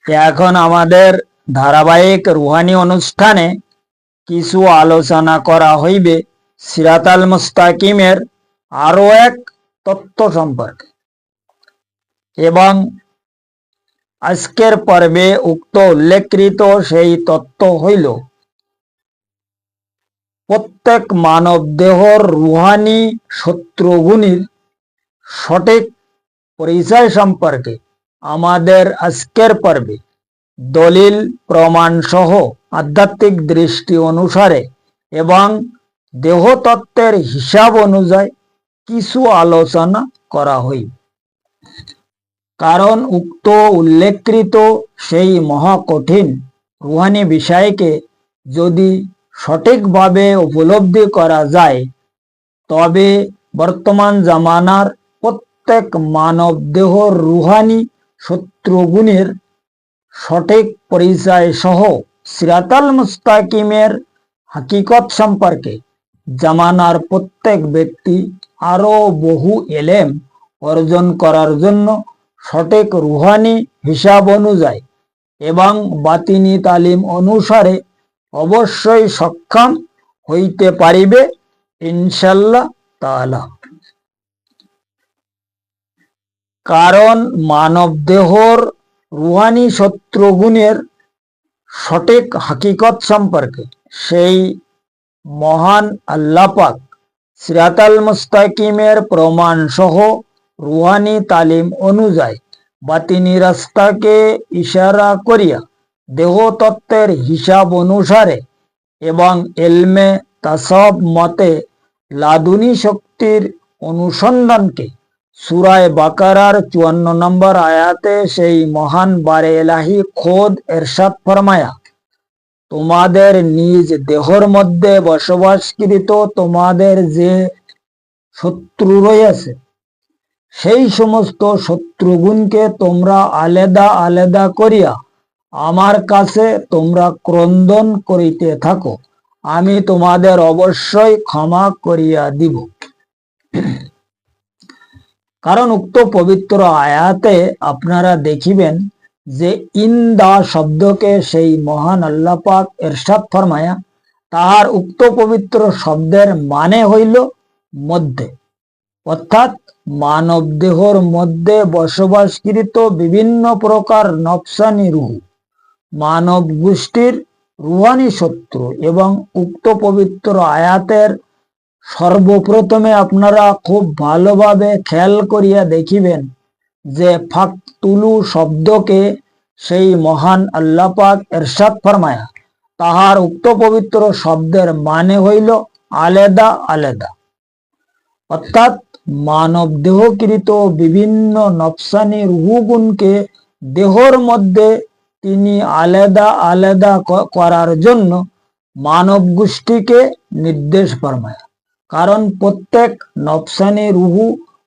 এখন আমাদের ধারাবাহিক রুহানি অনুষ্ঠানে কিছু আলোচনা করা হইবে সিরাতাল মুস্তাকিমের আরো এক তত্ত্ব সম্পর্কে। এবং আজকের পর্বে উক্ত উল্লেখকৃত সেই তত্ত্ব হইল প্রত্যেক মানব দেহর রুহানি শত্রুগুণের সঠিক পরিচয় সম্পর্কে আমাদের আজকের পর্বে দলিল প্রমাণ সহ আধ্যাত্মিক দৃষ্টি অনুসারে এবং দেহতত্ত্বের হিসাব অনুযায়ী কিছু আলোচনা করা হইবে। কারণ উক্ত উল্লেখকৃত সেই মহাকঠিন রুহানি বিষয়কে যদি সঠিকভাবে উপলব্ধি করা যায়, তবে বর্তমান জামানার প্রত্যেক মানব দেহর রুহানি শত্রুগুণের সঠিক পরিচয় সহ সিরাতাল মুস্তাকিমের হাকিকত সম্পর্কে জামানার প্রত্যেক ব্যক্তি আরো বহু এলেম অর্জন করার জন্য সঠিক রুহানি হিসাব অনুযায়ী এবং বাতিনি তালিম অনুসারে অবশ্যই সক্ষম হইতে পারিবে ইনশাল্লাহ তাআলা। কারণ মানব দেহর রুহানি শত্রুগুণের সঠিক হাকিকত সম্পর্কে সেই মহান আল্লাহ পাক সিরাতাল মুস্তাকিমের প্রমাণ সহ রুহানি তালিম অনুযায়ী বাতিনি রাস্তাকে ইশারা করিয়া দেহতত্ত্বের হিসাব অনুসারে এবং এলমে তাসাব মতে লাদুনি শক্তির অনুসন্ধানকে সূরায়ে বাকারার 54 নম্বর আয়াতে সেই মহান বারে এলাহি খোদ এরশাদ ফরমায়া, তোমাদের নিজ দেহর মধ্যে বসবাসকৃত তোমাদের যে শত্রু রয়েছে সেই সমস্ত শত্রুগুণকে তোমরা আলাদা আলাদা করিয়া আমার কাছে তোমরা ক্রন্দন করিতে থাকো, আমি তোমাদের অবশ্যই ক্ষমা করিয়া দিব। কারণ উক্ত পবিত্র আয়াতে আপনারা দেখিবেন যে ইন্দা শব্দকে সেই মহান আল্লাহ পাক ইরশাদ ফরমায়া, তাহার উক্ত পবিত্র শব্দের মানে হইল মধ্যে, অর্থাৎ মানব দেহর মধ্যে বসবাসকৃত বিভিন্ন প্রকার নফসানি রূহ মানব গোষ্ঠীর রুহানি শত্রু। এবং উক্ত পবিত্র আয়াতের সর্বপ্রথমে আপনারা খুব ভালোভাবে খেয়াল করিয়া দেখিবেন যে ফাকতুলু শব্দকে সেই মহান আল্লাহ পাক ইরশাদ ফরমায়া, তাহার উক্ত পবিত্র শব্দের মানে হইল আলাদা আলাদা, অর্থাৎ মানব দেহকৃত বিভিন্ন নফসানি রূহগুণকে দেহর মধ্যে তিনি আলাদা আলাদা করার জন্য মানব গোষ্ঠীকে নির্দেশ ফরমায়। কারণ প্রত্যেক নফসানি রূহ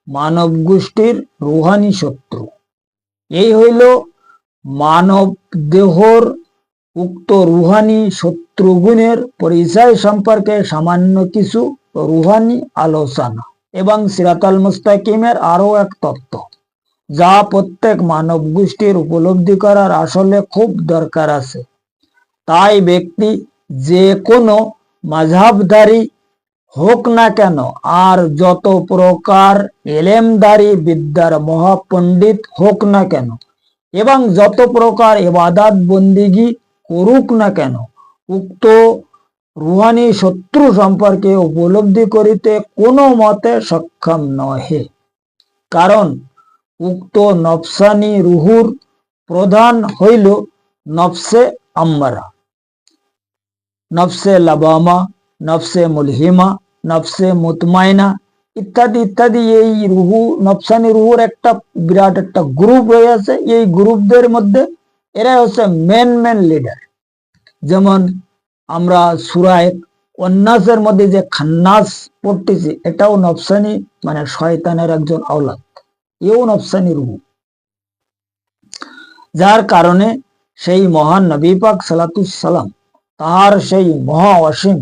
মানব গোষ্ঠীর রুহানি শত্রু। এই হইল মানব দেহর উক্ত রুহানি শত্রুগুণের পরিচয় সম্পর্কে সামান্য কিছু রুহানি আলোচনা এবং সিরাতাল মুস্তাকিমের আরো এক তত্ত্ব, যা প্রত্যেক মানব গোষ্ঠীর উপলব্ধি করার আসলে খুব দরকার আছে। তাই ব্যক্তি যে কোনো মাযহাবধারী হোক না কেন আর যত প্রকার এলেমদারি বিদ্যার মহাপণ্ডিত হোক না কেন এবং যত প্রকার ইবাদত বন্দিগি করুক না কেন, উক্ত রুহানি শত্রু সম্পর্কে উপলব্ধি করিতে কোনো মতে সক্ষম নহে। কারণ উক্ত নফসানি রুহুর প্রধান হইল নফসে আম্মারা, নফসে লাবামা, নফসে মুলহিমা, নফসে মুতমাইনা ইত্যাদি ইত্যাদি। এই রুহু নফসানি রুহুর একটা বিরাট একটা গ্রুপ রয়েছে। এই গ্রুপদের মধ্যে এরা হচ্ছে মেন লিডার। যেমন আমরা সূরায়ে আন-নাসের মধ্যে যে খান্নাস পড়তেছি, এটাও নফসানি মানে শয়তানের একজন আওলাদ, এও নফসানি রুহু। যার কারণে সেই মহান নবী পাক সাল্লাল্লাহু সাল্লাম তাহার সেই মহা অসীম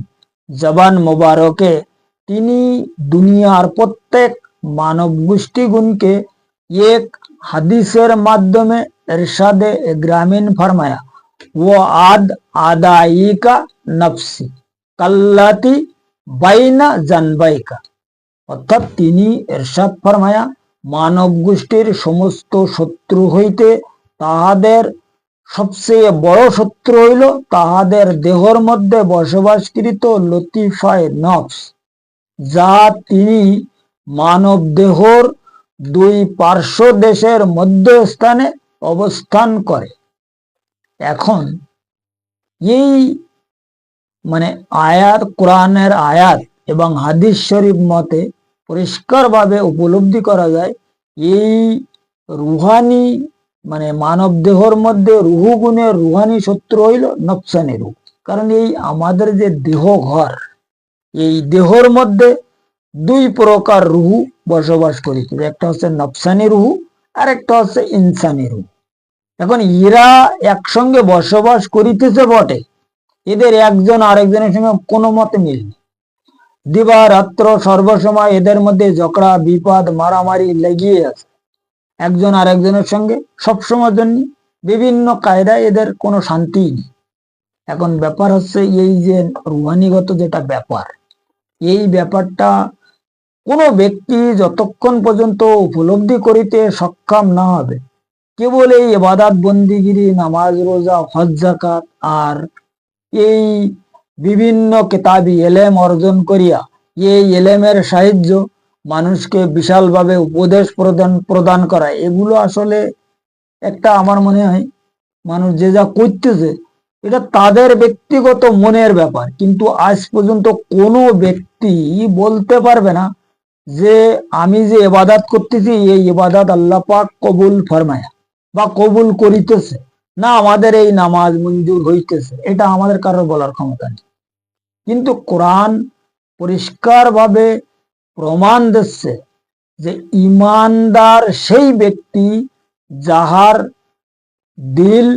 জবান মোবারকে তিনি দুনিয়ার প্রত্যেক মানব গোষ্ঠীগুণকে এক হাদিসের মাধ্যমে ইরশাদে গ্রামীণ ফরমায়া ও আদাইকা নফসি কাল্লাতি বাইনা জানবাইকা, অর্থাৎ তিনি ইরশাদ ফরমায়া মানব গোষ্ঠীর সমস্ত শত্রু হইতে তাহাদের সবচেয়ে বড় শত্রু হইল তাহাদের দেহর মধ্যে বসবাসকৃত লতিফায় নফস, যা তিনি মানব দেহর দুই পার্শ্ব দেশের মধ্যস্থানে অবস্থান করে। এখন এই আয়াত, কোরআনের আয়াত এবং হাদিস শরীফ মতে পরিষ্কারভাবে উপলব্ধি করা যায় এই রুহানি মানব দেহর মধ্যে রুহু গুণের রুহানি শত্রু হইল নফসানি রুহ। কারণ এই আমাদের যে দেহ ঘর, এই দেহর মধ্যে দুই প্রকার রুহু বসবাস করিতে, একটা হচ্ছে নফসানি রুহু আর একটা হচ্ছে ইনসানি রুহু। এখন এরা একসঙ্গে বসবাস করিতেছে বটে, এদের একজন আরেকজনের সঙ্গে কোনো মতে মিল নেই। দিবা রাত্র সর্বসময় এদের মধ্যে ঝগড়া বিপদ মারামারি লেগিয়ে আছে, একজন আরেকজনের সঙ্গে সবসময়ের জন্য বিভিন্ন কায়দায় এদের কোনো শান্তি নেই। এখন ব্যাপার হচ্ছে এই যে রুহানিগত যেটা ব্যাপার, এই ব্যাপারটা কোনো ব্যক্তি যতক্ষণ পর্যন্ত উপলব্ধি করিতে সক্ষম না হবে, কেবল এই ইবাদত বন্দিগিরি নামাজ রোজা হজ যাকাত আর এই বিভিন্ন কিতাবি এলেম অর্জন করিয়া এই এলেমের সাহায্য মানুষকে বিশালভাবে উপদেশ প্রদান করা, এগুলো আসলে একটা, আমার মনে হয় মানুষ যে যা করতেছে এটা তাদের ব্যক্তিগত মনের ব্যাপার, কিন্তু আজ পর্যন্ত কোনো ব্যক্তি বলতে পারবে না যে আমি যে ইবাদত করতেছি এই ইবাদত আল্লাহ পাক কবুল ফরমায়া বা কবুল করিতেছে না, আমাদের এই নামাজ মঞ্জুর হইতেছে, এটা আমাদের কারোর বলার ক্ষমতা নেই। কিন্তু কোরআন পরিষ্কারভাবে প্রমাণ দিচ্ছে যে ইমানদার সেই ব্যক্তি যাহার দিল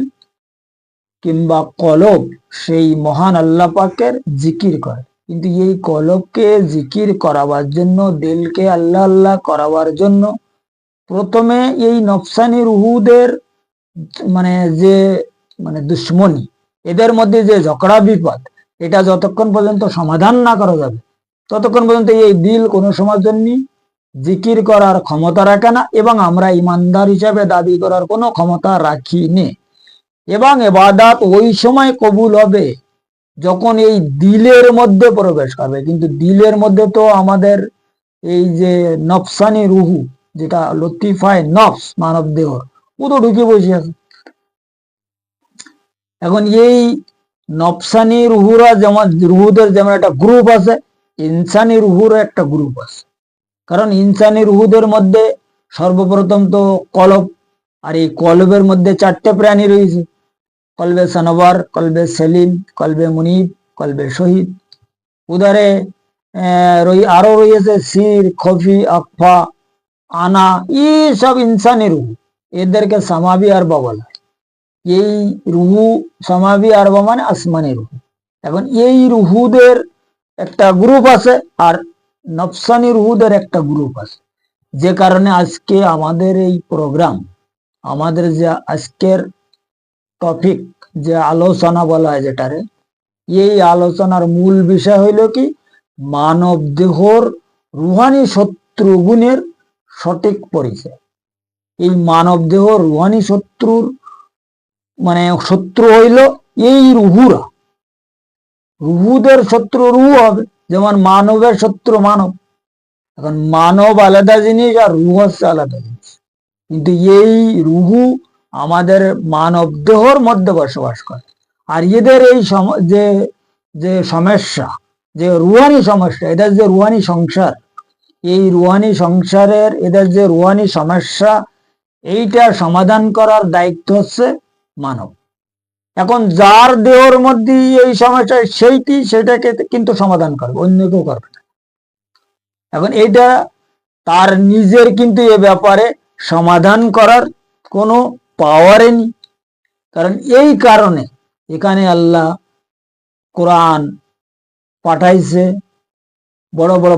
কিংবা কলব সেই মহান আল্লাহ পাকের জিকির করে। কিন্তু এই কলবকে জিকির করাবার জন্য, দিলকে আল্লাহ আল্লাহ করাবার জন্য প্রথমে এই নফসানি রুহুদের যে দুশ্মনী, এদের মধ্যে যে ঝগড়া বিপদ, এটা যতক্ষণ পর্যন্ত সমাধান না করা যাবে ততক্ষণ পর্যন্ত এই দিল কোনো সময়ের জন্য জিকির করার ক্ষমতা রাখে না, এবং আমরা ইমানদার হিসাবে দাবি করার কোনো ক্ষমতা রাখি নে। এবং ইবাদত ওই সময় কবুল হবে যখন এই দিলের মধ্যে প্রবেশ করবে। কিন্তু দিলের মধ্যে তো আমাদের এই যে নফসানি রুহু, যেটা লতিফায় নফস মানব দেহ, ও তো ঢুকে বসে আছে। এখন এই নফসানি রুহুরা রুহুদের যেমন একটা গ্রুপ আছে, ইনসানি রুহুর একটা গ্রুপ আছে। কারণ ইনসানি রুহুদের মধ্যে সর্বপ্রথম তো কলব, আর এই কলবের মধ্যে চারটে প্রাণী রয়েছে, কলবে সানোয়ার, কলবে সেলিম, কলবে মুনিব, কলবে শহীদ। উদারে আরো রয়েছে সির, খফি, আফা, আনা, এই সব ইনসানি রুহু, এদেরকে সামাবি আরবা বলা হয়। এই রুহু সামাবি আরবা মানে আসমানি রুহু। এখন এই রুহুদের একটা গ্রুপ আছে আর নফসানি রুহুদের একটা গ্রুপ আছে, যে কারণে আজকে আমাদের এই প্রোগ্রাম, আমাদের যে আজকের টপিক, যে আলোচনা বলা হয় যেটারে, এই আলোচনার মূল বিষয় হইল কি মানব দেহর রুহানি শত্রু গুণের সঠিক পরিচয়। এই মানব দেহ রুহানি শত্রুর শত্রু হইল এই রুহুরা। রুহুদের শত্রু রুহু হবে, যেমন মানবের শত্রু মানব। এখন মানব আলাদা জিনিস আর রুহ হচ্ছে আলাদা জিনিস, কিন্তু এই রুহু আমাদের মানব দেহর মধ্যে বসবাস করে। আর এদের এই যে সমস্যা, যে রুহানি সমস্যা, এদের যে রুহানি সংসার, এই রুহানি সংসারের এদের যে রুহানি সমস্যা, এইটা সমাধান করার দায়িত্ব হচ্ছে মানব। এখন যার দেহর মধ্যে এই সমস্যা, সেটাকে কিন্তু সমাধান করবে, অন্য কেউ করবে না। এখন এইটা তার নিজের কিন্তু এ ব্যাপারে সমাধান করার কোনো পাওয়ারে নেই। কারণ এই কারণে এখানে আল্লাহ কোরআন পাঠাইছে, বড় বড়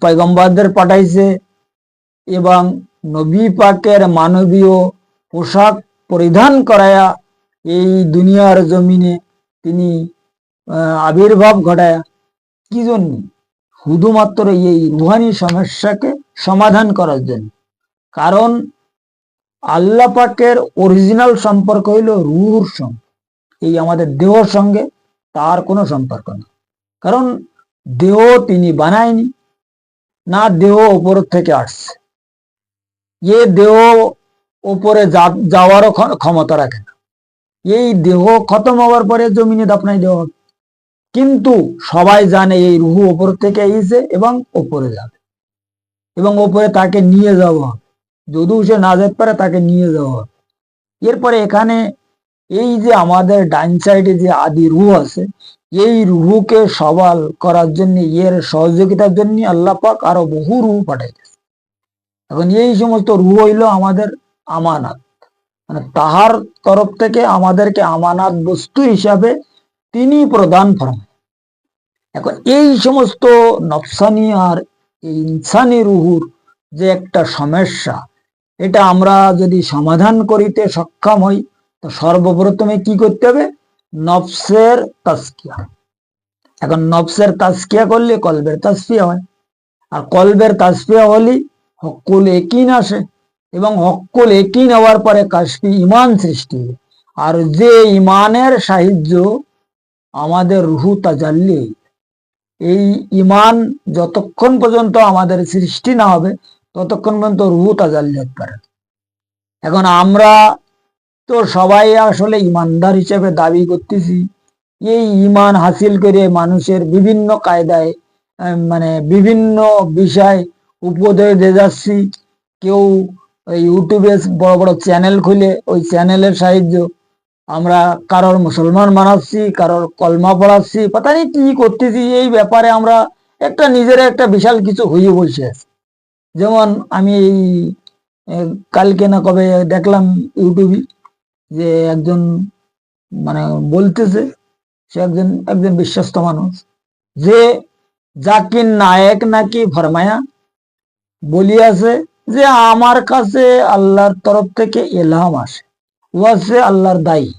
পয়গম্বরদের পাঠাইছে, এবং নবী পাকের মানবীয় পোশাক পরিধান করায়া এই দুনিয়ার জমিনে তিনি আবির্ভাব ঘটায়া কি জন্য? শুধুমাত্র এই রুহানি সমস্যাকে সমাধান করার জন্য। কারণ আল্লাহ পাকের অরিজিনাল সম্পর্ক হইল রুহুর সঙ্গে, এই আমাদের দেহর সঙ্গে তার কোনো সম্পর্ক নেই। কারণ দেহ তিনি বানায়নি, না দেহ ওপর থেকে আসছে। এ দেহ ওপরে যাওয়ারও ক্ষমতা রাখে না। এই দেহ খতম হওয়ার পরে জমিনে দাফনাই দেওয়া হবে। কিন্তু সবাই জানে এই রুহু ওপর থেকে এসেছে এবং ওপরে যাবে, এবং ওপরে তাকে নিয়ে যাওয়া হবে। যদিও সে না যেতে পারে, তাকে নিয়ে যাওয়া হবে। এরপরে এখানে এই যে আমাদের ডাইন সাইডে যে আদি রুহ আছে, এই রুহুকে সবাল করার জন্য, এর সহযোগিতার জন্য আল্লাহ পাক আরো বহু রুহ পাঠাইতেছে। এখন এই সমস্ত রুহ হইল আমাদের আমানত, মানে তাহার তরফ থেকে আমাদেরকে আমানত বস্তু হিসাবে তিনি প্রদান ফরমায়। এখন এই সমস্ত নফসানি আর এই ইনসানি রুহুর যে একটা সমস্যা, এটা আমরা যদি সমাধান করিতে সক্ষম হই, তো সর্বপ্রথমে কি করতে হবে? নফসের তাজকিয়া। এখন নফসের তাজকিয়া করলে কলবের তাজফিয়া হয়, আর কলবের তাজফিয়া হলে হক্কুল একিন আসে, এবং হক্কুল একিন হওয়ার পরে কাশফি ইমান সৃষ্টি হয়। আর যে ইমানের সাহায্য আমাদের রুহু তাজাল্লি, এই ইমান যতক্ষণ পর্যন্ত আমাদের সৃষ্টি না হবে ততক্ষণ পর্যন্ত রুহু তাজাল্লি হতে পারে। এখন আমরা তো সবাই আসলে ইমানদার হিসেবে দাবি করতেছি। এই ইমান হাসিল করে মানুষের বিভিন্ন কায়দায়, মানে বিভিন্ন বিষয় উপদেশ দিয়ে যাচ্ছি। কেউ ইউটিউবে বড় বড় চ্যানেল খুলে ওই চ্যানেলের সাহায্য আমরা কারোর মুসলমান বানাচ্ছি, কারোর কলমা পড়াচ্ছি, পাতা নেই কি করতেছি। এই ব্যাপারে আমরা একটা নিজের একটা বিশাল কিছু হয়ে বসে আছি। যেমন আমি এই কালকে না কবে দেখলাম ইউটিউবে যে একজন মানে বলতেছে, সে একজন একজন বিশ্বস্ত মানুষ, যে জাকির নায়েক নাকি ফরমায়া বলিয়াছে যে আমার কাছে আল্লাহর তরফ থেকে এলহাম আসে, ও আছে আল্লাহর দায়ী।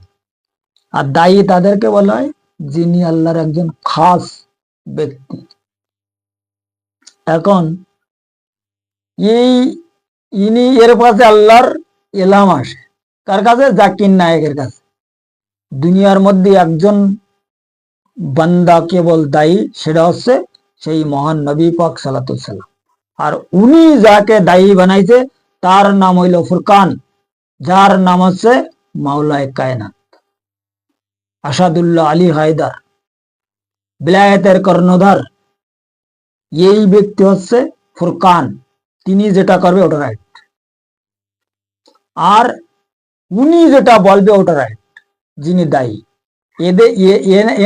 আর দায়ী তাদেরকে বলা হয় যিনি আল্লাহর একজন খাস ব্যক্তি। এখন এই ইনি এর কাছে আল্লাহর এলহাম আসে, কার কাছে? জাকির নায়েকের কাছে। দুনিয়ার মধ্যে একজন বান্দা কেবল দায়ী, সেটা হচ্ছে সেই মহান নবী পাক সাল্লাল্লাহু আলাইহি সাল্লাম। আর উনি যাকে দায়ী বানাইছে তার নাম হইল ফুরকান, যার নাম হচ্ছে মাওলায়ে কায়নাত আসাদুল্লাহ আলী হায়দার, বিলায়েতের কর্ণধার। এই ব্যক্তি হচ্ছে ফুরকান, তিনি যেটা করবে ওটা রাইট, আর উনি যেটা বলবে ওটা রাইট। যিনি দায়ী,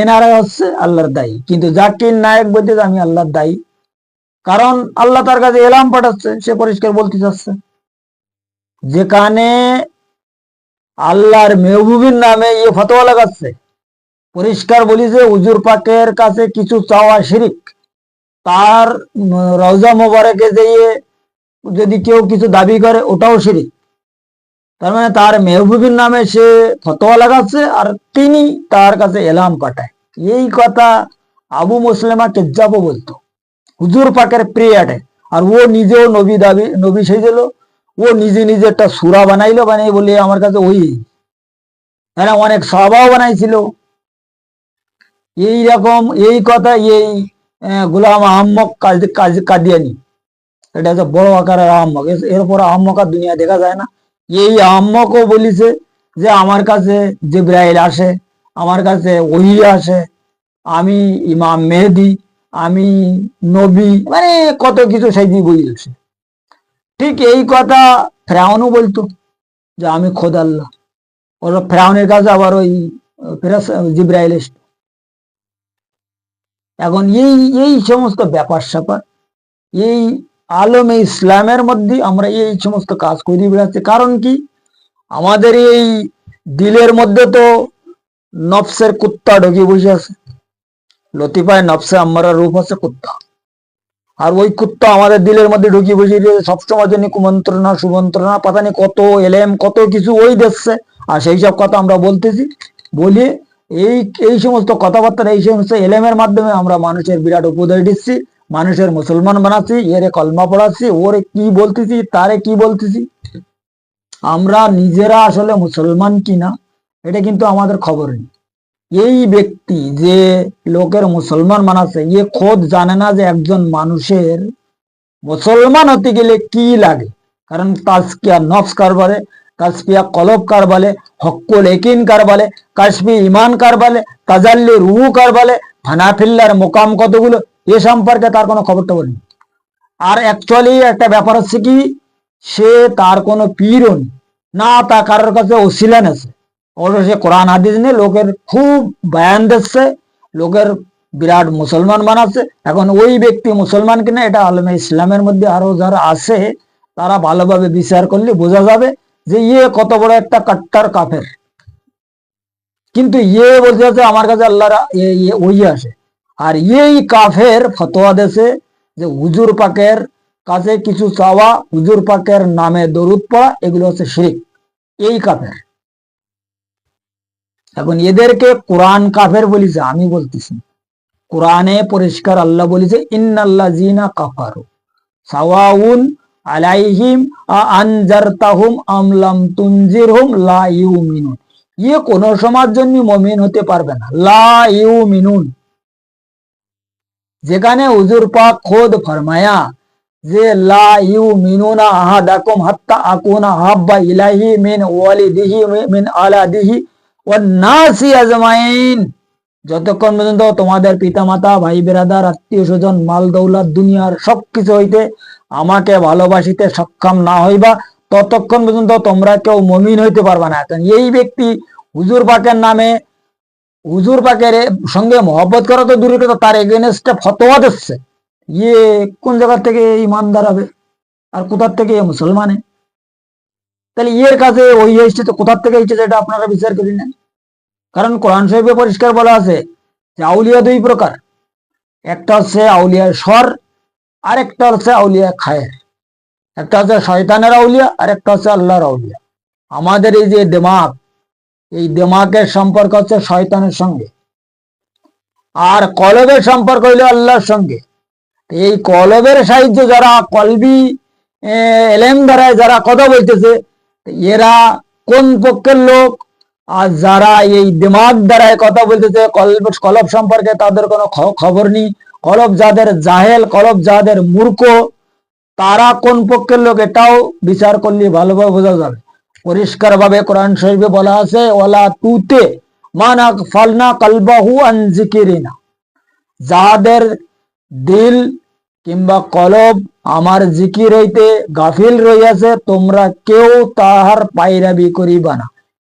এনারা হচ্ছে আল্লাহর দায়ী। কিন্তু জাকির নায়েক বলতে আমি আল্লাহর দায়ী, কারণ আল্লাহ তার কাছে এলাম পাঠাচ্ছে, সে পরিষ্কার বলতে চাচ্ছে। যেখানে আল্লাহর মেহবুবের নামে ফতোয়া লাগাচ্ছে, পরিষ্কার বলি যে হুজুর পাকের কাছে কিছু চাওয়া শিরিক। তার রওজা মোবারকে যেয়ে যদি কেউ কিছু দাবি করে ওটাও শিরিক। তার মানে তার মেহবুবের নামে সে ফতোয়া লাগাচ্ছে, আর তিনি তার কাছে এলাম পাঠায়। এই কথা আবু মুসলিমা কেজ্জাবও বলতো, হুজুর পাকের প্রিয়াটে। আর ও নিজেও নবী দাবি, নবী সেজেল। ও নিজে নিজে একটা সূরা বানাইলো, বানিয়ে বলে আমার কাছে ওই, এরা অনেক সাহাবাও বানাইছিল। এই রকম এই কথা এই গোলাম আহম্মক কাদিয়ানি, এটা হচ্ছে বড় আকারের আহম্মক। এরপর আহম্মক আর দুনিয়া দেখা যায় না। এই আহম্মকও বলিছে যে আমার কাছে জিবরাইল আসে, আমার কাছে ওহী আসে, আমি ইমাম মেহেদি, আমি নবী, মানে কত কিছু সেই দিয়ে বলছে। ঠিক এই কথা ফেরাউনও বলতো যে আমি খোদ আল্লাহ। ওর ফেরাউনের কাছে আবার ওই জিবরাইল এসে। এখন এই এই সমস্ত ব্যাপার স্যাপার এই আলমে ইসলামের মধ্যে আমরা এই সমস্ত কাজ করে বেড়াচ্ছি। কারণ কি? আমাদের এই দিলের মধ্যে তো নফসের কুত্তা ঢুকে বসে আছে। লতিফায় নফসে আম্মারা রূপ হচ্ছে কুত্তা। আর ওই কুত্তা আমাদের দিলের মধ্যে ঢুকিয়ে বসিয়ে দিয়ে সবসময় জন্য কুমন্ত্রণা সুমন্ত্রণা পাতা নেই কত এলেম কত কিছু ওই দেখছে, আর সেই সব কথা আমরা বলতেছি বলি। এই এই সমস্ত কথাবার্তা এই সমস্ত এলেমের মাধ্যমে আমরা মানুষের বিরাট উপদেশ দিচ্ছি, মানুষের মুসলমান বানাচ্ছি, এরে কলমা পড়াচ্ছি, ওরে কি বলতেছি তারে কি বলতেছি। আমরা নিজেরা আসলে মুসলমান কিনা এটা কিন্তু আমাদের খবর নেই। এই ব্যক্তি যে লোকের মুসলমান বানাচ্ছে এ খোদ জানে না যে একজন মানুষের মুসলমান হতে গেলে কি লাগে। কারণ তাজকিয়া নফস কার বলে, কাশফিয়া কলব কার বলে, হক্কুল একিন কার বলে, কাশফি ইমান কার বলে, তাজাল্লি রুহু কার বলে, ফানাফিল্লার মোকাম কতগুলো এ সম্পর্কে তার কোনো খবর টবর নেই। আর অ্যাকচুয়ালি একটা ব্যাপার হচ্ছে কি, সে তার কোনো পীরও নেই, না তা কারোর কাছে ওসিলান আছে। অবশ্য সে কোরআন হাদিস নিয়ে লোকের খুব বয়ান দিচ্ছে, লোকের বিরাট মুসলমান বানাচ্ছে। এখন ওই ব্যক্তি মুসলমান কিনা এটা আলমে ইসলামের মধ্যে আরো যারা আছে তারা ভালোভাবে বিচার করলে বোঝা যাবে যে ইয়ে কত বড় একটা কাট্টার কাফের। কিন্তু ইয়ে বলতে আছে আমার কাছে আল্লাহর ওই আসে, আর এই কাফের ফতোয়া দেশে যে হুজুর পাকের কাছে কিছু চাওয়া, হুজুর পাকের নামে দরুদ পড়া, এগুলো হচ্ছে শিরক। এই কাফের। এখন এদেরকে কোরআন কাফের বলিছে, আমি বলতেছি কোরআনে পরিষ্কার আল্লাহ বলেছে ইন্নাল্লাযীনা কাফারু সাওয়াউন আলাইহিম আনজারতাহুম আম লাম তুনজিরহুম লা ইউমিনুন। ইয়ে কোন সময়ের জন্য মুমিন হতে পারবে না, লা ইউমিনুন। যেখানে হুজুর পাক খোদ ফরমায়া যে লা ইউমিনুনা আহাদাকুম হাত্তা আকুনা হাব্বা ইলাইহি মিন ওয়ালিদিহি মিন আলাদিহি ওয়ান নাসি আজমাইন। যতক্ষণ পর্যন্ত তোমাদের পিতামাতা ভাই বেরাদার আত্মীয় স্বজন মাল দৌলত দুনিয়ার সবকিছু হইতে আমাকে ভালোবাসিতে সক্ষম না হইবা ততক্ষণ পর্যন্ত তোমরা কেউ মুমিন হইতে পারবা না। এই ব্যক্তি হুজুর পাকের নামে হুজুর পাকের সঙ্গে মহব্বত করা তো দূরের কথা, তার এগেনস্টে ফতোয়া দিচ্ছে, ইয়ে কোন জায়গা থেকে ইমানদার হবে আর কোথার থেকে মুসলমানে? তাহলে ইয়ের কাছে ওই এসছে তো কোথার থেকে এসছে এটা আপনারা বিচার করি না। কারণ কোরআন শরীফে পরিষ্কার বলা আছে যে আউলিয়া দুই প্রকার, একটা হচ্ছে আউলিয়া স্বর আর একটা হচ্ছে আউলিয়া খায়ের। একটা হচ্ছে শয়তানের আউলিয়া আর একটা হচ্ছে আল্লাহর আউলিয়া। আমাদের এই যে দিমাগ, এই দিমাগের সম্পর্ক হচ্ছে শয়তানের সঙ্গে, আর কলবের সম্পর্ক হইল আল্লাহর সঙ্গে। এই কলবের সাহায্য যারা কলবি এলেম দ্বারায় যারা কথা বলতেছে এরা কোন পক্ষের লোক, আর যারা এই দিমাগ দ্বারায় কথা বলতেছে কলব সম্পর্কে তাদের কোনো খবর নেই, কলব যাদের জাহেল, কলব যাদের মূর্খ, তারা কোন পক্ষের লোক এটাও বিচার করলে ভালোভাবে বোঝা যাবে। পরিষ্কার ভাবে কোরআন শরীফে বলা আছে ওয়ালা তুতে মানা ফালনা কালবাহু আন যিকিরিনা। যাদের দিল কিংবা কলব আমার জিকির হইতে গাফিল রইয়াছে তোমরা কেউ তাহার পায়রাবি করিবা না।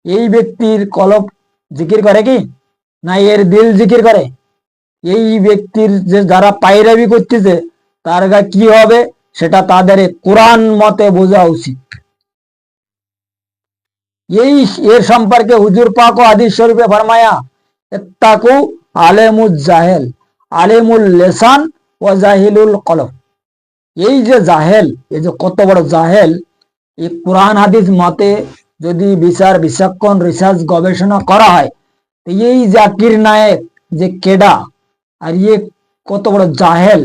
এই ব্যক্তির কলব জিকির করে কি না এর দিল জিকির করে? এই ব্যক্তির যে যারা পায়রাবি করতেছে তার গা কি হবে সেটা তাদের কোরআন মতে বোঝা উচিত। এই এর সম্পর্কে হুজুর পাক ও হাদিস শরীফে ফরমায়া ইত্তাকু আলেমুল জাহেল আলেমুল লিসান ওয়া জাহিলুল কলব। এই যে জাহেল, এই যে কত বড় জাহেল, এই কোরআন হাদিস মতে যদি বিচার বিচক্ষণ রিসার্চ গবেষণা করা হয় এই জাকির নায়েক যে কেডা আর ইয়ে কত বড় জাহেল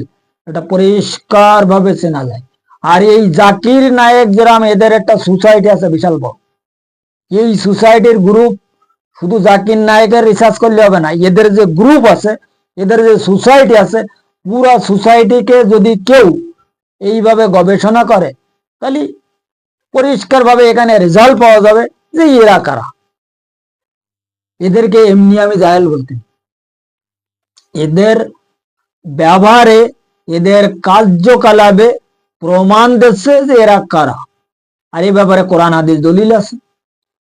এটা পরিষ্কার ভাবে চেনা যায়। আর এই জাকির নায়েক যেরাম এদের একটা সোসাইটি আছে বিশাল বড়, এই সোসাইটির গ্রুপ শুধু জাকির নায়েকের রিসার্চ করলে হবে না, এদের যে গ্রুপ আছে এদের যে সোসাইটি আছে পুরা সোসাইটিকে যদি কেউ এইভাবে গবেষণা করে তাহলে পরিষ্কার ভাবে এখানে রেজাল্ট পাওয়া যাবে যে এরা কারা। এদেরকে এমনি আমি জাহেল বলতে, এদের ব্যবহারে এদের কার্যকলাপে প্রমাণ দিচ্ছে যে এরা কারা। আর এই ব্যাপারে কোরআন হাদিস দলিল আছে।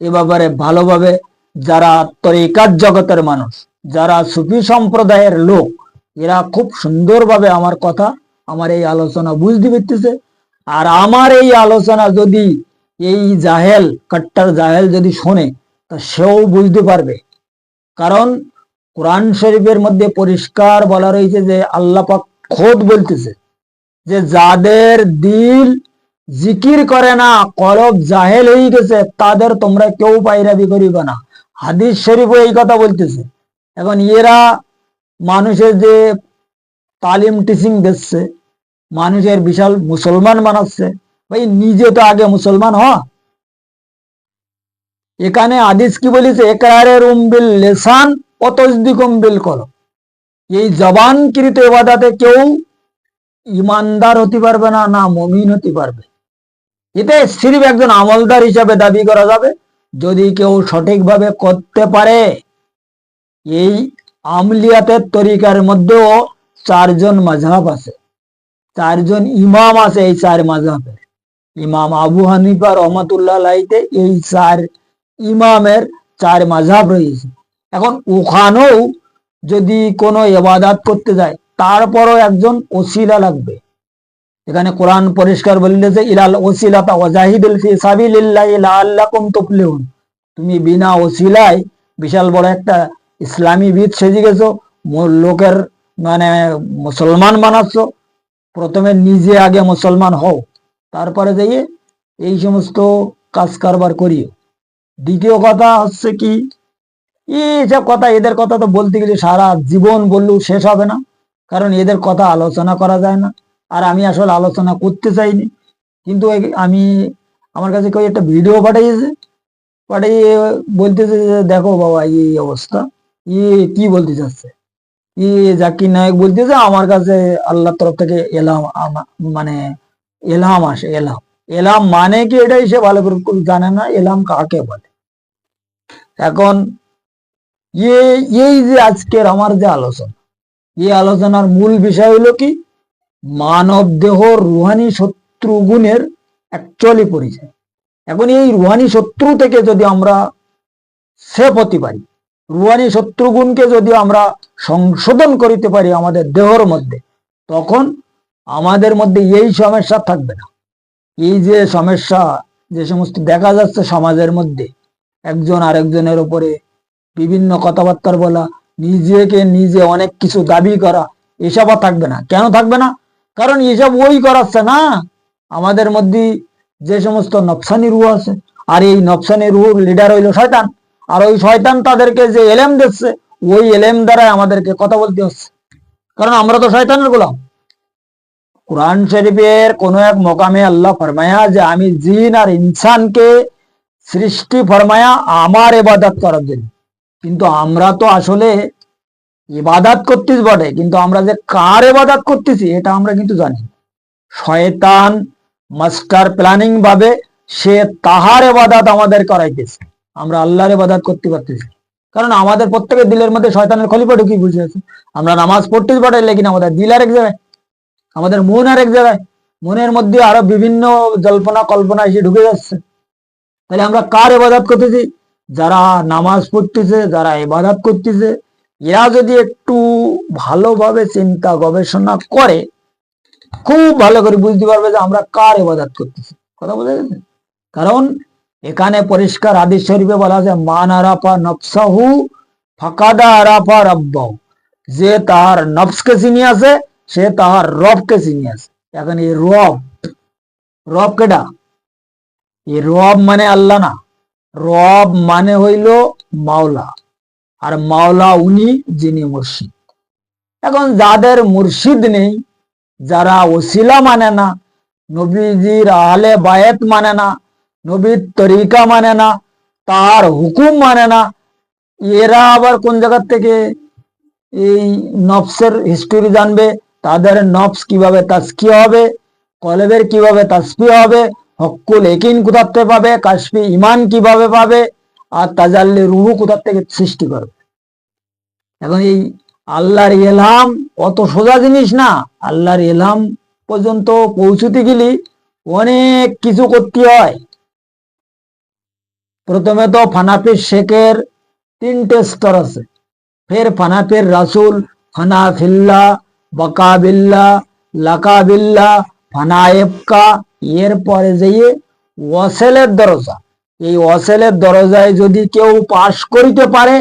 এ ব্যাপারে ভালোভাবে যারা তরিকাত জগতের মানুষ, যারা সুফি সম্প্রদায়ের লোক, এরা খুব সুন্দরভাবে আমার কথা আমার এই আলোচনা বুঝতে পারতেছে। আর আমার এই আলোচনা যদি এই জাহেল কাট্টার জাহেল যদি শোনে তা সেও বুঝতে পারবে। কারণ কোরআন শরীফের মধ্যে পরিষ্কার বলা রয়েছে যে আল্লাহ পাক খোদ বলতেছে যে যাদের দিল জিকির করে না, কলব জাহেল হয়ে গেছে, তাদের তোমরা কেউ পায়রাবি করিবে না। হাদিস শরীফও এই কথা বলতেছে। এখন এরা মানুষের যে তালিম টিচিং দিচ্ছে, মানুষের বিশাল মুসলমান বানাচ্ছে। ভাই নিজে তো আগে মুসলমান হ। এখানে হাদিস কি বলেছে, একরারে বিল লিসান ও তাসদিকুম বিল কলব। এই জবানকৃত ইবাদতে কেউ ইমানদার হতে পারবে না, না মুমিন হতে পারবে। এতে সিরিফ একজন আমলদার হিসাবে দাবি করা যাবে যদি কেউ সঠিকভাবে করতে পারে। এই আমলিয়াতের তরিকার মধ্যেও 4 জন মাযহাব আছে, 4 জন ইমাম আছে। এই 4 মাযহাবের ইমাম আবু হানিফা রহমাতুল্লাহ আলাইহিতে এই 4 ইমামের 4 মাযহাব রয়েছে। এখন ওখানেও যদি কোনো ইবাদত করতে যায়, তারপরও একজন ওসিলা লাগবে। এখানে কোরআন পরিষ্কার বললেছে ইলাল ওসিলাতা ওয়াজাহিদুল ফি সাবিলিল্লাহি লাআল্লাকুম তুফলিহুন। তুমি বিনা ওসিলায় বিশাল বড় একটা ইসলামী বিদ সেজে গেছো, লোকের মানে মুসলমান বানাচ্ছ। প্রথমে নিজে আগে মুসলমান হও, তারপরে যাইয়ে এই সমস্ত কাজ কারবার করিও। দ্বিতীয় কথা হচ্ছে কি, এইসব কথা, এদের কথা তো বলতে গেলে সারা জীবন বললেও শেষ হবে না, কারণ এদের কথা আলোচনা করা যায় না। আর আমি আসলে আলোচনা করতে চাইনি, কিন্তু আমি আমার কাছে কেউ একটা ভিডিও পাঠিয়েছে, পাঠিয়ে বলতেছে যে দেখো বাবা এই অবস্থা, কি বলতে চাচ্ছে। জাকির নায়ক বলতেছে আমার কাছে আল্লাহর তরফ থেকে এলাম, মানে এলাম আসে। এলাম এলাম মানে কি, এটাই সে ভালো করে জানে না এলাম কাকে বলে। এখন এই যে আজকের আমার যে আলোচনা, এই আলোচনার মূল বিষয় হলো কি, মানব দেহ রুহানি শত্রু গুণের অ্যাকচুয়ালি পরিচয়। এখন এই রুহানি শত্রু থেকে যদি আমরা সেফ হতে পারি, রুহানি শত্রু গুণকে যদি আমরা সংশোধন করিতে পারি আমাদের দেহর মধ্যে, তখন আমাদের মধ্যে এই সমস্যা থাকবে না। এই যে সমস্যা, যে সমস্ত দেখা যাচ্ছে সমাজের মধ্যে, একজন আরেকজনের উপরে বিভিন্ন কথাবার্তা বলা, নিজেকে নিজে অনেক কিছু দাবি করা, এসব থাকবে না। কেন থাকবে না? কারণ এসব ওই করাচ্ছে না আমাদের মধ্যে যে সমস্ত নফসানি রুহ আছে। আর এই নফসানি রুহর লিডার হইল শয়তান। আর ওই শয়তান তাদেরকে যে এলেম দিচ্ছে, ওই এলেম দ্বারা আমাদেরকে কথা বলতে হচ্ছে, কারণ আমরা তো শয়তানের গোলাম। কুরআন শরীফের কোন এক মোকামে আল্লাহ ফরমায়া যে আমি জিন আর ইনসানকে সৃষ্টি ফরমায়া আমার ইবাদত করার জন্য। কিন্তু আমরা তো আসলে ইবাদত করতেছি বটে, কিন্তু আমরা যে কার ইবাদত করতেছি এটা আমরা কিন্তু জানি। শয়তান মাস্টার প্ল্যানিং ভাবে সে তাহার ইবাদত আমাদের করাইতেছে, আমরা আল্লাহর ইবাদত করতে পারতেছি। কারণ আমাদের প্রত্যেকের দিলের মধ্যে শয়তানের খলিফা ঢুকিয়ে বুঝে আছে। আমরা নামাজ পড়তেছি বটে, লেকিন আমাদের দিল আরেক জায়গায়, আমাদের মন আরেক জায়গায়, মনের মধ্যে আরো বিভিন্ন জল্পনা কল্পনা এসে ঢুকে যাচ্ছে। তাহলে আমরা কার ইবাদত করতেছি? যারা নামাজ পড়তেছে, যারা ইবাদত করতেছে, এরা যদি একটু ভালোভাবে চিন্তা গবেষণা করে, খুব ভালো করে বুঝতে পারবে যে আমরা কার ইবাদত করতেছি। কথা বোঝা গেছে? কারণ এখানে পরিষ্কার হাদিস শরীফে বলা আছে মান আরাফা নফসাহু ফাকাদা আরাফা রাব্বাহু। যে তার নফসকে চিনি আছে, সে তাহার রবকে চিনি আছে। এখন এই রব কেডা? এই রব মানে আল্লাহ না, রব মানে হইল মাওলা। আর মাওলা উনি যিনি মুর্শিদ। এখন যাদের মুর্শিদ নেই, যারা ওসিলা মানে না, নবীজির আহলে বায়াত মানে না, নবীর তরিকা মানে না, তার হুকুম মানে না, এরা আবার কোন জায়গা থেকে এই নফসের হিস্টোরি জানবে? তাদের নফস কিভাবে তাজকিয়া হবে, কলবের কিভাবে তাসফিয়া হবে, হক্কুল একিন কোথার থেকে পাবে, কাশফি ইমান কিভাবে পাবে, আর তাজাল্লি রুহু কোথার থেকে সৃষ্টি করবে। এখন এই আল্লাহর এলহাম অত সোজা জিনিস না। আল্লাহর এলহাম পর্যন্ত পৌঁছতে গেলে অনেক কিছু করতে হয়। প্রথমে তো ফানাফির শেখের 3টে স্তর আছে, ফের ফানাফির রাসুল, ফানাফিল্লা, বাকাবিল্লা, লাকাবিল্লা, ফানায়েবকা, এরপরে যেয়ে ওয়াসেলের দরজা। এই ওয়াসেলের দরজায় যদি কেউ পাশ করিতে পারে,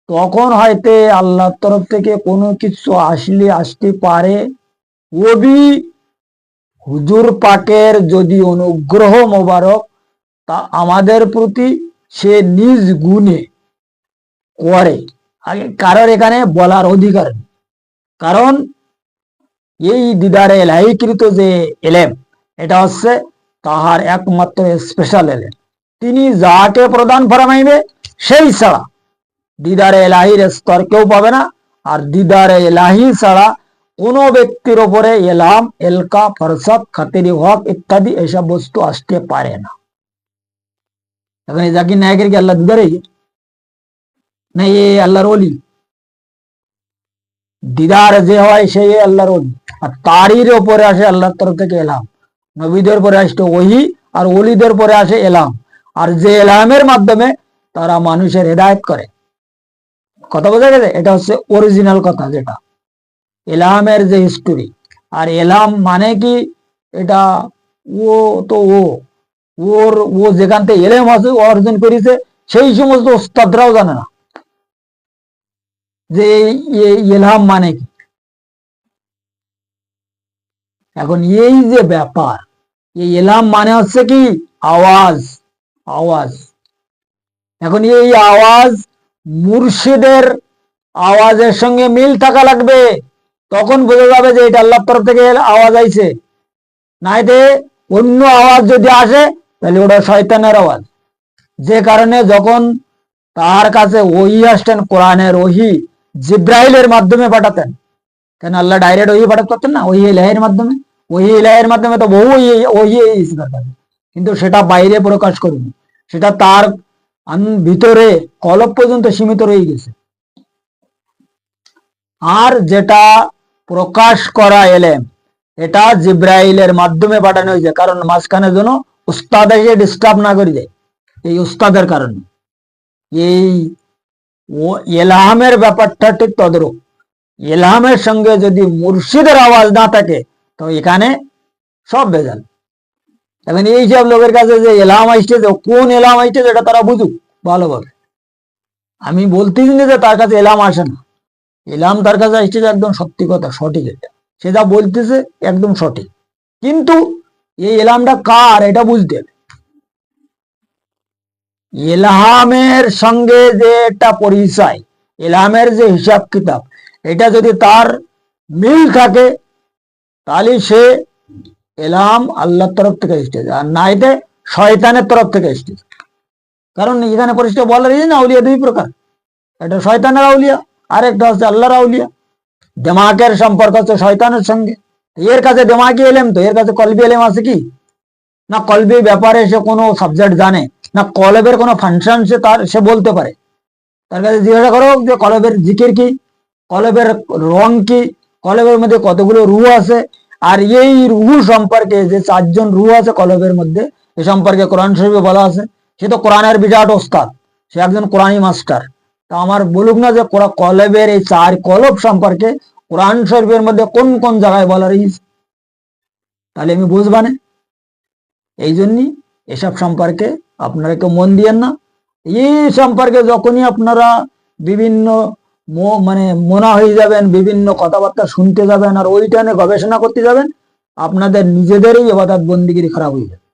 তখন হয়তো আল্লাহর তরফ থেকে কোনো কিছু আসতে পারে। ওবি হুজুর পাকের যদি অনুগ্রহ মোবারক তা আমাদের প্রতি সে নিজ গুণে করে, আগে কারোর এখানে বলার অধিকার নেই। কারণ এই দিদারে এলাহিকৃত যে এলেম, এটা হচ্ছে তাহার একমাত্র স্পেশাল এলেম। তিনি যাকে প্রদান ফরমাইবে সেই ছাড়া দিদারে এলাহির স্তর কেউ পাবে না। আর দিদারে এলাহি ছাড়া কোনো ব্যক্তির ওপরে এলাম, এলকা, ফরসাদ, খাতিরি হক ইত্যাদি এসব বস্তু আসতে পারে না। এখন এই জাকির নায়কের কি আল্লাহ দিদারে না এ আল্লাহর ওলি? দিদার যে হয় সেই আল্লাহর ওলি, আর তারই ওপরে আসে আল্লাহর তরফ থেকে এলাম। নবীদের পরে আসছে ওহি, আর ওলিদের পরে আসে এলাম। আর যে এলামের মাধ্যমে তারা মানুষের হেদায়েত করে। কথা বোঝা গেছে? এটা হচ্ছে অরিজিনাল কথা, যেটা এলামের যে হিস্টোরি। আর এলাম মানে কি, এটা ও তো ও যেখান থেকে এলেম অর্জন করেছে সেই সমস্ত ওস্তাদরাও জানে না যে এলহাম মানে কি। এখন এই যে ব্যাপার, এই এলাম মানে হচ্ছে কি আওয়াজ, আওয়াজ। এখন এই আওয়াজ মুর্শিদের আওয়াজের সঙ্গে মিল থাকা লাগবে, তখন বোঝা যাবে যে এটা আল্লাহর তরফ থেকে আওয়াজ আইছে। নাইতে অন্য আওয়াজ যদি আসে তাহলে ওটা শয়তানের আওয়াজ। যে কারণে যখন তার কাছে ওহি আসতেন, কোরআনের ওহি জিব্রাইলের মাধ্যমে পাঠাতেন। কেন আল্লাহ ডাইরেক্ট ওহি পাঠাতে পারতেন না? ওহি ইলাহির মাধ্যমে। ওহি ইলাহির মাধ্যমে তো বহু ওহি কিন্তু সেটা বাইরে প্রকাশ করেনি, সেটা তার ভিতরে কলব পর্যন্ত সীমিত রয়ে গেছে। আর যেটা প্রকাশ করা এলেম, এটা জিব্রাইলের মাধ্যমে পাঠানো হয়েছে, কারণ মাঝখানে যেন উস্তাদ এসে ডিস্টার্ব না করে যায়। এই উস্তাদের কারণে এই এলহামের ব্যাপারটা ঠিক তদ্রূপ। এলহামের সঙ্গে যদি মুর্শিদের আওয়াজ না থাকে তো এখানে সব ভেজাল। এখন এই সব লোকের কাছে যে এলহাম আসতেছে, কোন এলহাম আসতেছে এটা তারা বুঝুক ভালোভাবে। আমি বলতেছি না যে তার কাছে এলহাম আসে না, এলহাম তার কাছে আসতেছে, একদম সত্যি কথা, সঠিক। এটা সে যা বলতেছে একদম সঠিক, কিন্তু এই এলহামটা কার এটা বুঝতে হবে। এলহামের সঙ্গে যে একটা পরিচয়, এলহামের যে হিসাব কিতাব, এটা যদি তার মিল থাকে তাহলে সে এলহাম আল্লাহর তরফ থেকে এসেছে, আর নাইতে শয়তানের তরফ থেকে এসেছে। কারণ এখানে পরিষ্কার বলা রয়েছে না, আউলিয়া দুই প্রকার, একটা শয়তানের আউলিয়া আর একটা হচ্ছে আল্লাহর আউলিয়া। দেমাকের সম্পর্ক হচ্ছে শয়তানের সঙ্গে। এর কাছে দেমাকি এলেম, তো এর কাছে কলবি এলেম আছে কি না? কলবি ব্যাপারে সে কোনো সাবজেক্ট জানে না, কলবের কোনো ফাংশন সে বলতে পারে। তার কাছে জিজ্ঞাসা করো যে কলবের জিকির কি, কলবের রং কি, কলবের মধ্যে কতগুলো রুহ আছে। আর এই রুহ সম্পর্কে, যে 4 জন রুহ আছে কলবের মধ্যে, এ সম্পর্কে কোরআন শরীফে বলা আছে। সে তো কোরআনের বিরাট ওস্তাদ, সে একজন কোরআনী মাস্টার। তা আমার বলুক না যে কলবের এই 4 কলব সম্পর্কে কোরআন শরীফের মধ্যে কোন কোন জায়গায় বলা রয়েছে, তাহলে আমি বুঝবানে। এই জন্যই এসব সম্পর্কে আপনারা কেউ মন দিয়েন না। এই সম্পর্কে যখনই আপনারা বিভিন্ন মানে মনা হয়ে যাবেন, বিভিন্ন কথাবার্তা শুনতে যাবেন, আর ওইটা নিয়ে গবেষণা করতে যাবেন, আপনাদের নিজেদেরই ইবাদত বন্দিগিরি খারাপ হয়ে যাবে।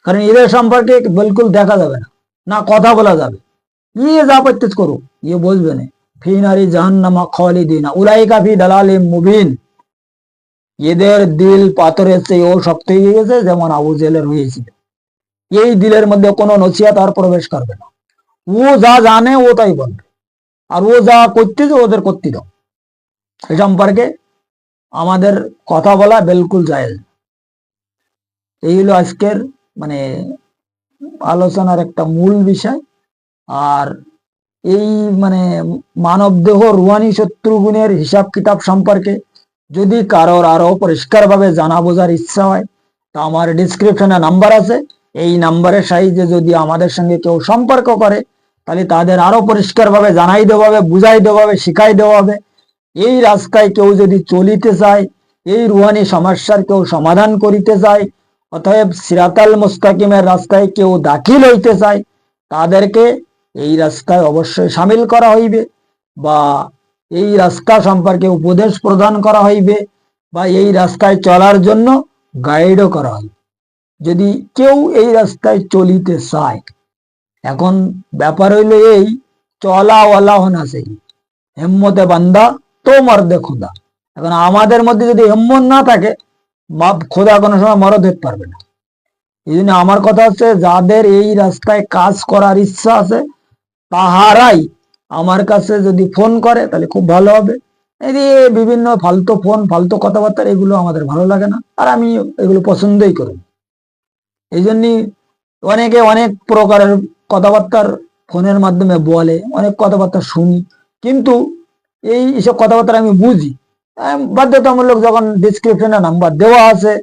কারণ এদের সম্পর্কে বিলকুল দেখা যাবে না, না কথা বলা যাবে। ইয়ে যা প্রত্যেক করুক, ইয়ে বুঝবে না। ফি নারি জাহান্নামা খালিদিনা উলাইকা ফি দালালিম মুবিন। এদের দিল পাথরের চেয়ে ও শক্ত হয়ে গেছে, যেমন আবু জেলের হয়েছিল। এই দিলের মধ্যে কোনো নসিহত আর প্রবেশ করবে না। ও যা জানে ও তাই বলবে, আর ও যা করতেছে ওদের করতে দাও। এ সম্পর্কে আমাদের কথা বলা বিলকুল জায়েজ। এই হলো আজকের মানে আলোচনার একটা মূল বিষয়। আর এই মানে মানব দেহ রুহানি শত্রু গুণের হিসাব কিতাব সম্পর্কে যদি কারোর আরো পরিষ্কারভাবে জানা বোঝার ইচ্ছা হয়, তা আমার ডিসক্রিপশনে নাম্বার আছে। এই নাম্বারের সাহায্যে যদি আমাদের সঙ্গে কেউ সম্পর্ক করে, তাহলে তাদের আরো পরিষ্কারভাবে জানাই দেওয়া হবে, বুঝাই দেওয়া হবে, শিখাই দেওয়া হবে। এই রাস্তায় কেউ যদি চলিতে চায়, এই রুহানি সমস্যার কেউ সমাধান করিতে চায়, অতএব সিরাতাল মুস্তাকিমের রাস্তায় কেউ দাখিল হইতে চায়, তাদেরকে এই রাস্তায় অবশ্যই সামিল করা হইবে, বা এই রাস্তা সম্পর্কে উপদেশ প্রদান করা হইবে, বা এই রাস্তায় চলার জন্য গাইডও করা হয়। যদি কেউ এই রাস্তায় চলিতে চায়, এখন ব্যাপার হইল এই, চলাওয়ালা হোনা সেই হিম্মতে বান্দা তো মর্দে খোদা। এখন আমাদের মধ্যে যদি হিম্মত না থাকে, খোদা কোনো সময় মরদ হতে পারবে না। এই জন্য আমার কথা হচ্ছে, যাদের এই রাস্তায় কাজ করার ইচ্ছা আছে তাহারাই আমার কাছে যদি ফোন করে তাহলে খুব ভালো হবে। এই যে বিভিন্ন ফালতু ফোন, ফালতু কথাবার্তা, এগুলো আমাদের ভালো লাগে না, আর আমি এগুলো পছন্দই করি। এই জন্যই অনেকে অনেক প্রকারের কথাবার্তার ফোনের মাধ্যমে বলে, অনেক কথাবার্তা শুনি, কিন্তু এইসব কথাবার্তা আমি বুঝি। বাধ্যতামূলক যখন ডিসক্রিপশনে নাম্বার দেওয়া আছে,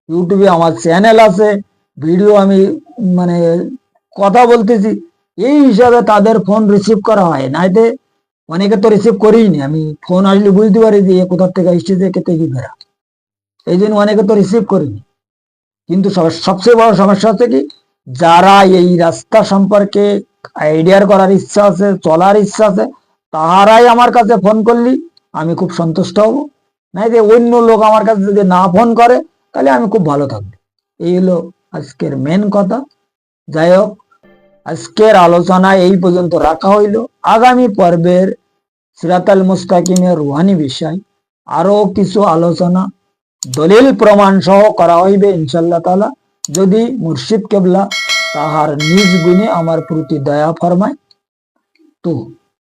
ইউটিউবে আমার চ্যানেল আছে, ভিডিও আমি মানে কথা বলতেছি, এই হিসাবে তাদের ফোন রিসিভ করা হয়। নাইতে অনেকে তো রিসিভ করিই নি, আমি ফোন আসলে বুঝতে পারি যে কোথা থেকে এসেছে, কেতে কি ফেরা, এই জন্য অনেকে তো রিসিভ করিনি। কিন্তু সবচেয়ে বড় সমস্যা হচ্ছে কি, যারা এই রাস্তা সম্পর্কে আইডিয়ার করার ইচ্ছা আছে, চলার ইচ্ছা আছে, তাহারাই আমার কাছে ফোন করলি আমি খুব সন্তুষ্ট হব। নাই যে অন্য লোক আমার কাছে যদি না ফোন করে, তাহলে আমি খুব ভালো থাকবো। এই হলো আজকের মেন কথা। যাই হোক, আজকের আলোচনা এই পর্যন্ত রাখা হইল। আগামী পর্বের সিরাতাল মুস্তাকিমের রুহানি বিষয় আরো কিছু আলোচনা দলিল প্রমাণ সহ করা হইবে ইনশাল্লাহ তাআলা, যদি মুর্শিদ কেবলা তাহার নিজ গুণে আমার প্রতি দয়া ফরমায়। তো